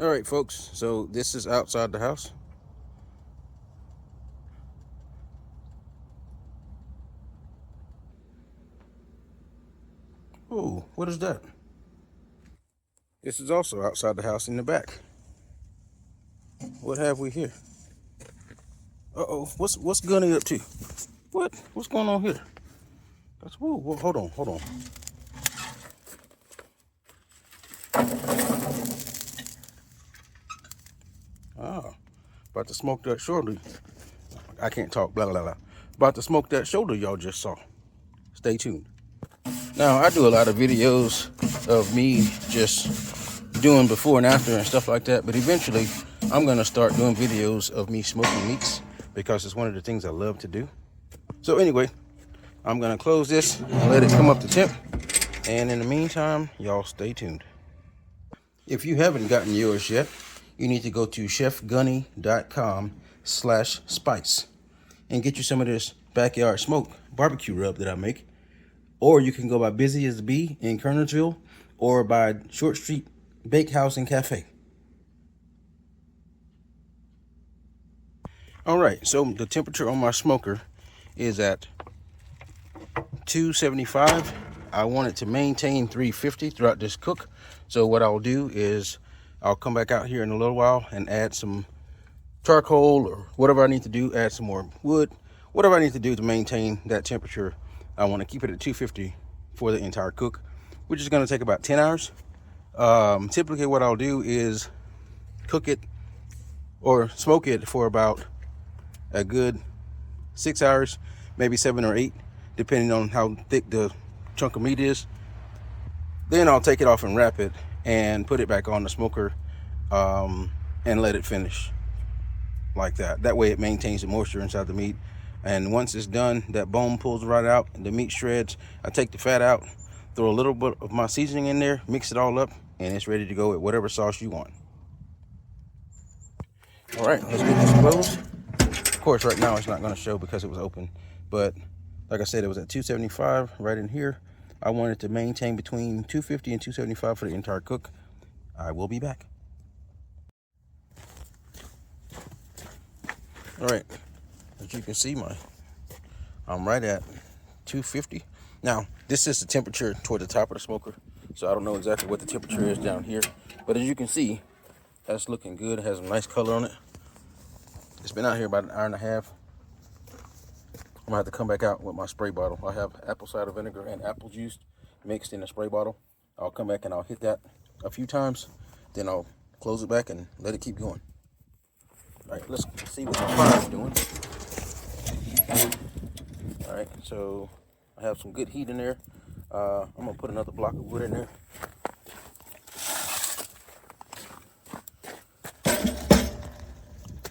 All right, folks, so this is outside the house. Oh, what is that? This is also outside the house in the back. What have we here? Uh-oh, what's Gunny up to? What's going on here? That's whoa, hold on. Ah, about to smoke that shoulder. I can't talk, blah, blah, blah. About to smoke that shoulder y'all just saw. Stay tuned. Now, I do a lot of videos of me just doing before and after and stuff like that, but eventually I'm gonna start doing videos of me smoking meats because it's one of the things I love to do. So anyway, I'm gonna close this and let it come up to temp. And in the meantime, y'all stay tuned. If you haven't gotten yours yet, you need to go to chefgunny.com/spice and get you some of this backyard smoke barbecue rub that I make. Or you can go by Busy as the Bee in Kernersville or by Short Street Bakehouse and Cafe. All right, so the temperature on my smoker is at 275. I want it to maintain 350 throughout this cook. So what I'll do is I'll come back out here in a little while and add some charcoal or whatever I need to do, add some more wood, whatever I need to do to maintain that temperature. I want to keep it at 250 for the entire cook, which is going to take about 10 hours. Typically what I'll do is cook it or smoke it for about a good 6 hours, maybe 7 or 8, depending on how thick the chunk of meat is. Then I'll take it off and wrap it and put it back on the smoker and let it finish like that. That way it maintains the moisture inside the meat. And once it's done, that bone pulls right out and the meat shreds. I take the fat out, throw a little bit of my seasoning in there, mix it all up, and it's ready to go with whatever sauce you want. All right, let's get this closed. Of course, right now it's not going to show because it was open, but like I said, it was at 275 right in here. I want it to maintain between 250 and 275 for the entire cook. I will be back. All right, as you can see, I'm right at 250. Now, this is the temperature toward the top of the smoker, so I don't know exactly what the temperature is down here, but as you can see, that's looking good. It has a nice color on it. It's been out here about an hour and a half. I'm gonna have to come back out with my spray bottle. I have apple cider vinegar and apple juice mixed in a spray bottle. I'll come back and I'll hit that a few times, then I'll close it back and let it keep going. All right, let's see what the fire's doing. All right, so I have some good heat in there. I'm gonna put another block of wood in there.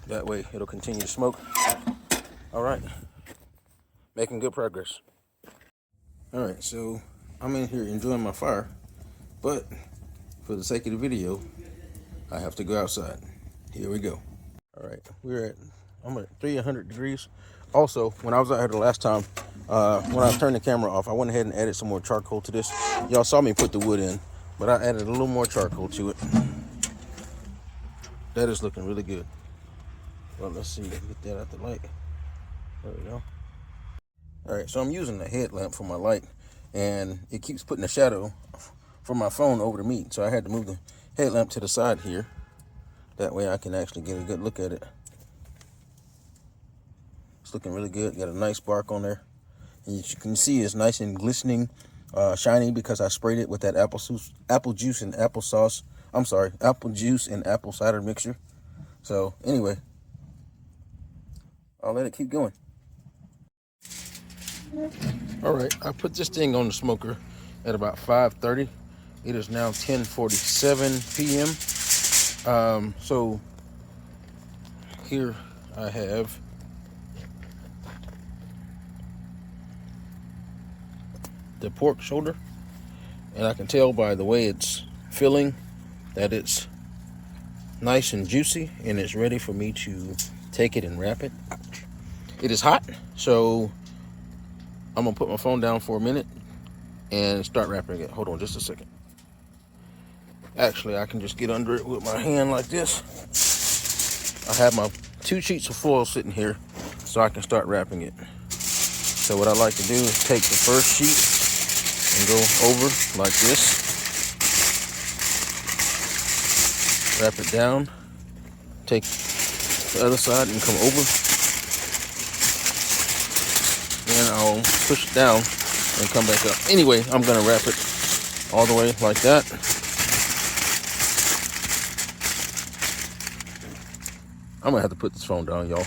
That way it'll continue to smoke. All right, making good progress. All right, so I'm in here enjoying my fire, but for the sake of the video, I have to go outside. Here we go. All right, I'm at 300 degrees. Also, when I was out here the last time, when I turned the camera off, I went ahead and added some more charcoal to this. Y'all saw me put the wood in, but I added a little more charcoal to it. That is looking really good. Well, let's see, get that out the light. There we go. All right, so I'm using the headlamp for my light, and it keeps putting a shadow from my phone over the meat, so I had to move the headlamp to the side here. That way I can actually get a good look at it. It's looking really good. Got a nice bark on there. And as you can see, it's nice and glistening, shiny, because I sprayed it with that apple juice and apple cider mixture. So anyway, I'll let it keep going. All right, I put this thing on the smoker at about 5:30. It is now 10:47 p.m. So here I have the pork shoulder, and I can tell by the way it's filling that it's nice and juicy, and it's ready for me to take it and wrap it. Ouch. It is hot, so I'm gonna put my phone down for a minute and start wrapping it. Hold on just a second. Actually, I can just get under it with my hand like this. I have my 2 sheets of foil sitting here so I can start wrapping it. So what I like to do is take the first sheet and go over like this. Wrap it down. Take the other side and come over. Then I'll push it down and come back up. Anyway, I'm going to wrap it all the way like that. I'm going to have to put this phone down, y'all.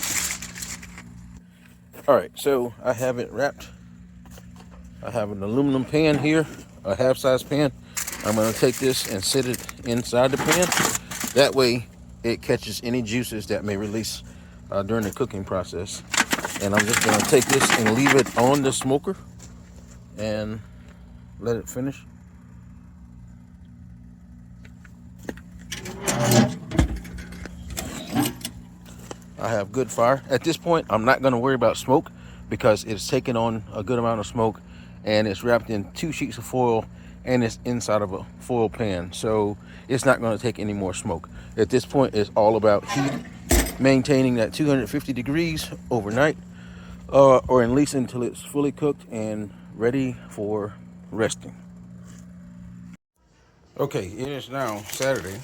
All right, so I have it wrapped. I have an aluminum pan here, a half-size pan. I'm going to take this and sit it inside the pan. That way, it catches any juices that may release during the cooking process. And I'm just going to take this and leave it on the smoker and let it finish. I have good fire. At this point, I'm not going to worry about smoke because it's taking on a good amount of smoke, and it's wrapped in 2 sheets of foil, and it's inside of a foil pan, so it's not going to take any more smoke. At this point, it's all about heat, maintaining that 250 degrees overnight, or at least until it's fully cooked and ready for resting. Okay, it is now Saturday.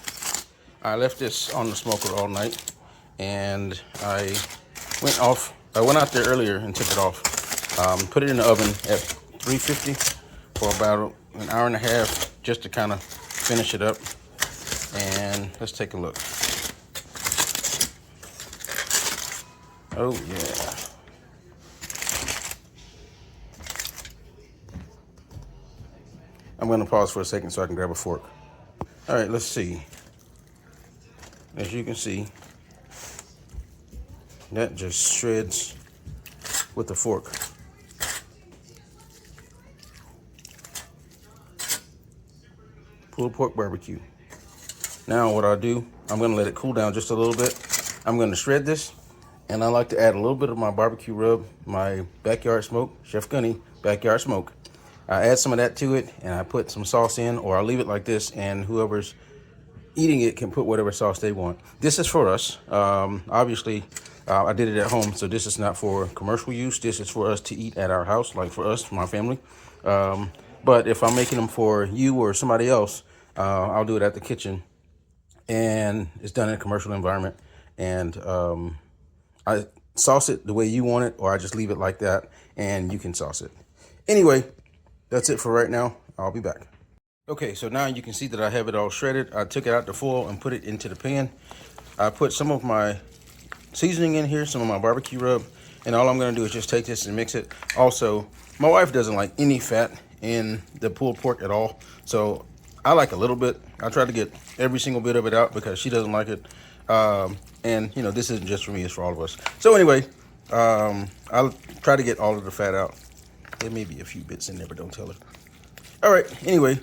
I left this on the smoker all night, and I went out there earlier and took it off. Put it in the oven at 350 for about an hour and a half just to kind of finish it up. And let's take a look. Oh yeah. I'm going to pause for a second so I can grab a fork. All right, let's see. As you can see, that just shreds with the fork. Pulled pork barbecue. Now what I'll do, I'm going to let it cool down just a little bit. I'm going to shred this, and I like to add a little bit of my barbecue rub, my backyard smoke, Chef Gunny backyard smoke. I add some of that to it, and I put some sauce in, or I'll leave it like this, and whoever's eating it can put whatever sauce they want. This is for us. Obviously, I did it at home, so this is not for commercial use. This is for us to eat at our house, like for us, my family. But if I'm making them for you or somebody else, I'll do it at the kitchen, and it's done in a commercial environment. And I sauce it the way you want it, or I just leave it like that, and you can sauce it. Anyway, that's it for right now. I'll be back. Okay, so now you can see that I have it all shredded. I took it out the foil and put it into the pan. I put some of my seasoning in here, some of my barbecue rub, and all I'm gonna do is just take this and mix it. Also, my wife doesn't like any fat in the pulled pork at all, so I like a little bit. I try to get every single bit of it out because she doesn't like it. And you know, this isn't just for me, it's for all of us. So anyway, I'll try to get all of the fat out. There may be a few bits in there, but don't tell her. All right, anyway,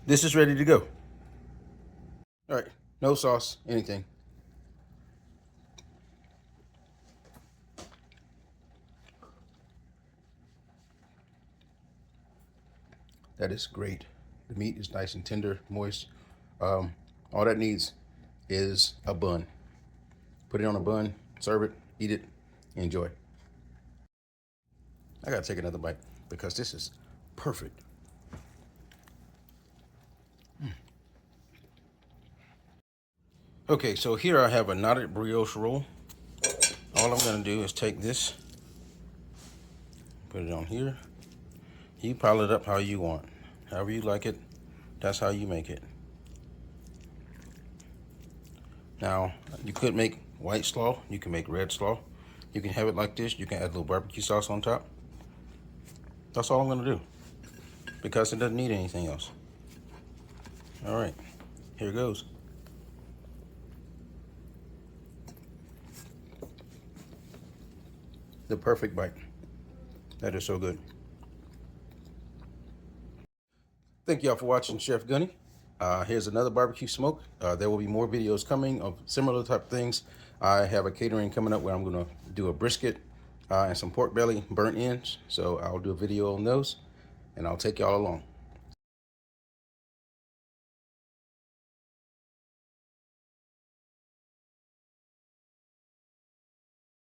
this is ready to go. All right, no sauce, anything. That is great. The meat is nice and tender, moist. All that needs is a bun. Put it on a bun, serve it, eat it, enjoy. I gotta take another bite because this is perfect. Okay, so here I have a knotted brioche roll. All I'm gonna do is take this, put it on here. You pile it up how you want. However you like it, that's how you make it. Now, you could make white slaw, you can make red slaw. You can have it like this, you can add a little barbecue sauce on top. That's all I'm gonna do because it doesn't need anything else. All right, here goes. The perfect bite. That is so good. Thank y'all for watching Chef Gunny. Here's another barbecue smoke. There will be more videos coming of similar type things. I have a catering coming up where I'm gonna do a brisket and some pork belly burnt ends. So I'll do a video on those and I'll take y'all along.